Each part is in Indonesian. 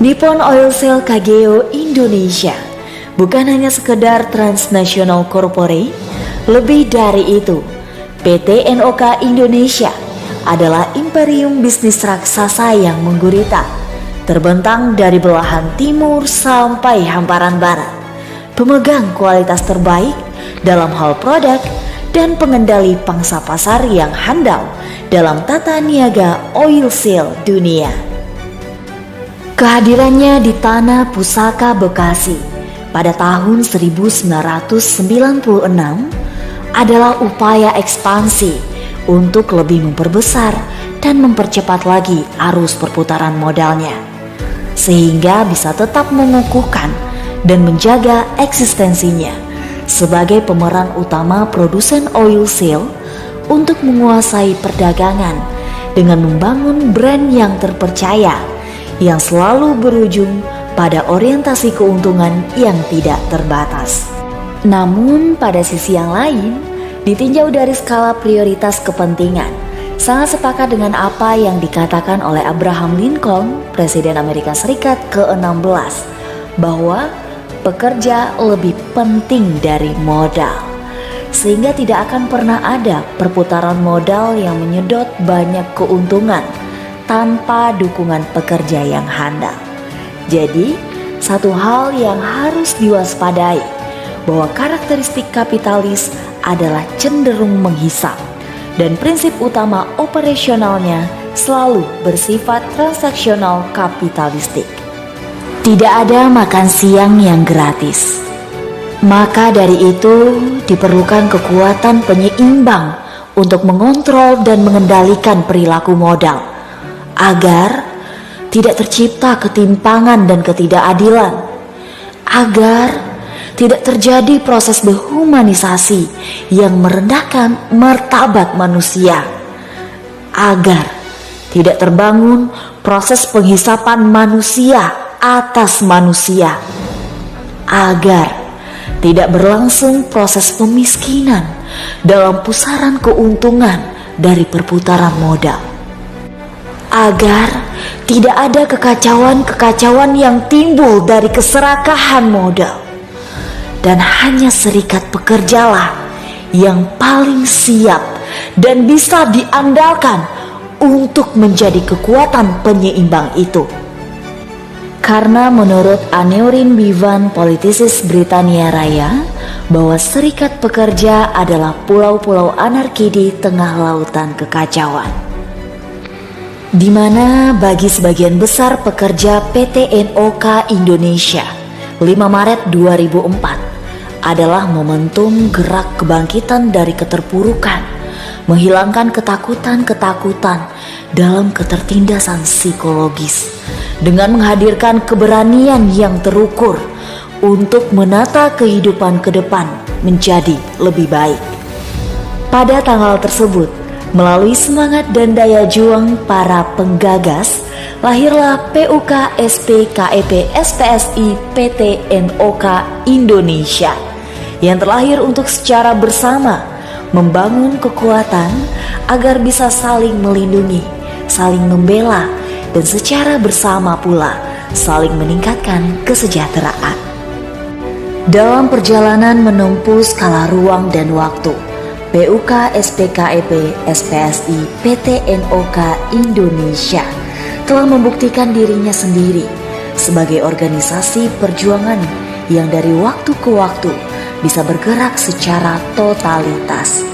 Nippon Oil Shell Kageo Indonesia bukan hanya sekedar transnational corporate, lebih dari itu, PT NOK Indonesia adalah imperium bisnis raksasa yang menggurita, terbentang dari belahan timur sampai hamparan barat, pemegang kualitas terbaik dalam hal produk dan pengendali pangsa pasar yang handal dalam tata niaga oil shale dunia. Kehadirannya di Tanah Pusaka Bekasi pada tahun 1996 adalah upaya ekspansi untuk lebih memperbesar dan mempercepat lagi arus perputaran modalnya, sehingga bisa tetap mengukuhkan dan menjaga eksistensinya sebagai pemeran utama produsen oil shale untuk menguasai perdagangan dengan membangun brand yang terpercaya yang selalu berujung pada orientasi keuntungan yang tidak terbatas. Namun pada sisi yang lain, ditinjau dari skala prioritas kepentingan, sangat sepakat dengan apa yang dikatakan oleh Abraham Lincoln, Presiden Amerika Serikat ke-16, bahwa pekerja lebih penting dari modal, sehingga tidak akan pernah ada perputaran modal yang menyedot banyak keuntungan tanpa dukungan pekerja yang handal. Jadi, satu hal yang harus diwaspadai, bahwa karakteristik kapitalis adalah cenderung menghisap, dan prinsip utama operasionalnya selalu bersifat transaksional kapitalistik. Tidak ada makan siang yang gratis. Maka dari itu diperlukan kekuatan penyeimbang untuk mengontrol dan mengendalikan perilaku modal, agar tidak tercipta ketimpangan dan ketidakadilan, agar tidak terjadi proses dehumanisasi yang merendahkan martabat manusia, agar tidak terbangun proses penghisapan manusia atas manusia, agar tidak berlangsung proses pemiskinan dalam pusaran keuntungan dari perputaran modal, agar tidak ada kekacauan-kekacauan yang timbul dari keserakahan modal, dan hanya serikat pekerjalah yang paling siap dan bisa diandalkan untuk menjadi kekuatan penyeimbang itu. Karena menurut Aneurin Bevan, politisis Britania Raya, bahwa serikat pekerja adalah pulau-pulau anarki di tengah lautan kekacauan, di mana bagi sebagian besar pekerja PT NOK Indonesia 5 Maret 2004 adalah momentum gerak kebangkitan dari keterpurukan, menghilangkan ketakutan-ketakutan dalam ketertindasan psikologis, dengan menghadirkan keberanian yang terukur untuk menata kehidupan ke depan menjadi lebih baik. Pada tanggal tersebut, melalui semangat dan daya juang para penggagas, lahirlah PUK SPKEP SPSI PT NOK Indonesia, yang terlahir untuk secara bersama membangun kekuatan agar bisa saling melindungi, saling membela, dan secara bersama pula saling meningkatkan kesejahteraan. Dalam perjalanan menempuh skala ruang dan waktu, PUK SPKEP SPSI PT NOK Indonesia telah membuktikan dirinya sendiri sebagai organisasi perjuangan yang dari waktu ke waktu bisa bergerak secara totalitas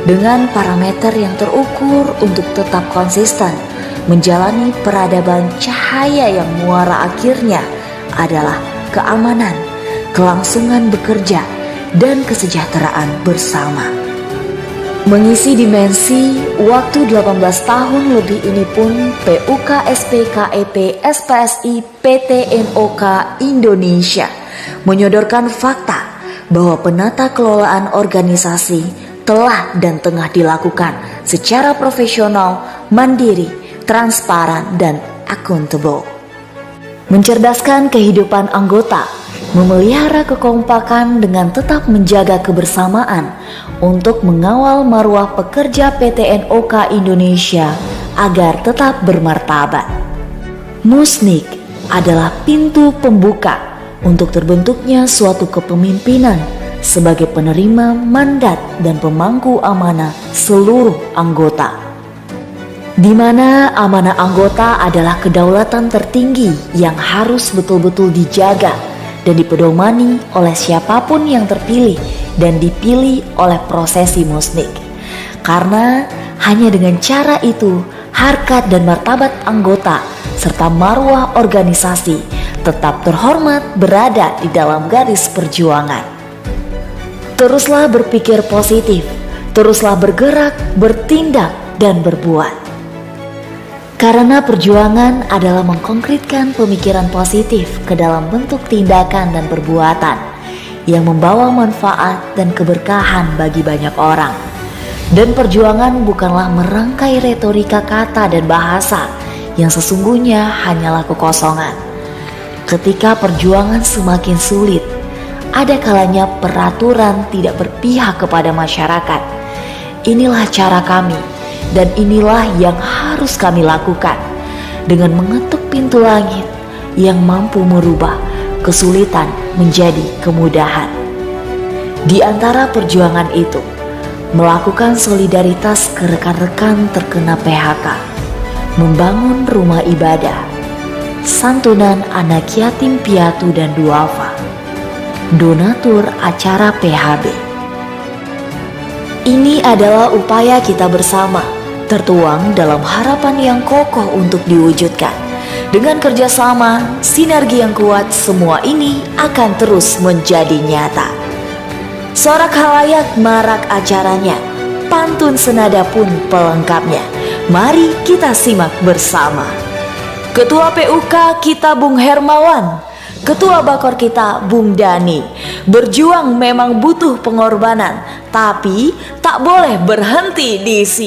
dengan parameter yang terukur untuk tetap konsisten menjalani peradaban cahaya yang muara akhirnya adalah keamanan, kelangsungan bekerja, dan kesejahteraan bersama. Mengisi dimensi waktu 18 tahun lebih ini pun, PUK SPKEP SPSI PT NOK Indonesia menyodorkan fakta bahwa penata kelolaan organisasi telah dan tengah dilakukan secara profesional, mandiri, transparan, dan accountable. Mencerdaskan kehidupan anggota, memelihara kekompakan dengan tetap menjaga kebersamaan untuk mengawal marwah pekerja PT NOK Indonesia agar tetap bermartabat. Musnik adalah pintu pembuka untuk terbentuknya suatu kepemimpinan sebagai penerima mandat dan pemangku amanah seluruh anggota, di mana amanah anggota adalah kedaulatan tertinggi yang harus betul-betul dijaga dan dipedomani oleh siapapun yang terpilih dan dipilih oleh prosesi musnik. Karena hanya dengan cara itu, harkat dan martabat anggota serta marwah organisasi tetap terhormat berada di dalam garis perjuangan. Teruslah berpikir positif, teruslah bergerak, bertindak, dan berbuat. Karena perjuangan adalah mengkonkretkan pemikiran positif ke dalam bentuk tindakan dan perbuatan yang membawa manfaat dan keberkahan bagi banyak orang. Dan perjuangan bukanlah merangkai retorika kata dan bahasa yang sesungguhnya hanyalah kekosongan. Ketika perjuangan semakin sulit, ada kalanya peraturan tidak berpihak kepada masyarakat. Inilah cara kami dan inilah yang harus kami lakukan dengan mengetuk pintu langit yang mampu merubah kesulitan menjadi kemudahan. Di antara perjuangan itu, melakukan solidaritas ke rekan-rekan terkena PHK, membangun rumah ibadah, santunan anak yatim piatu dan duafa, donatur acara PHB. Ini adalah upaya kita bersama, tertuang dalam harapan yang kokoh untuk diwujudkan. Dengan kerjasama, sinergi yang kuat, semua ini akan terus menjadi nyata. Sorak halayak marak acaranya, pantun senada pun pelengkapnya. Mari kita simak bersama. Ketua PUK kita Bung Hermawan, Ketua Bakor kita Bung Dani. Berjuang memang butuh pengorbanan, tapi tak boleh berhenti di sini.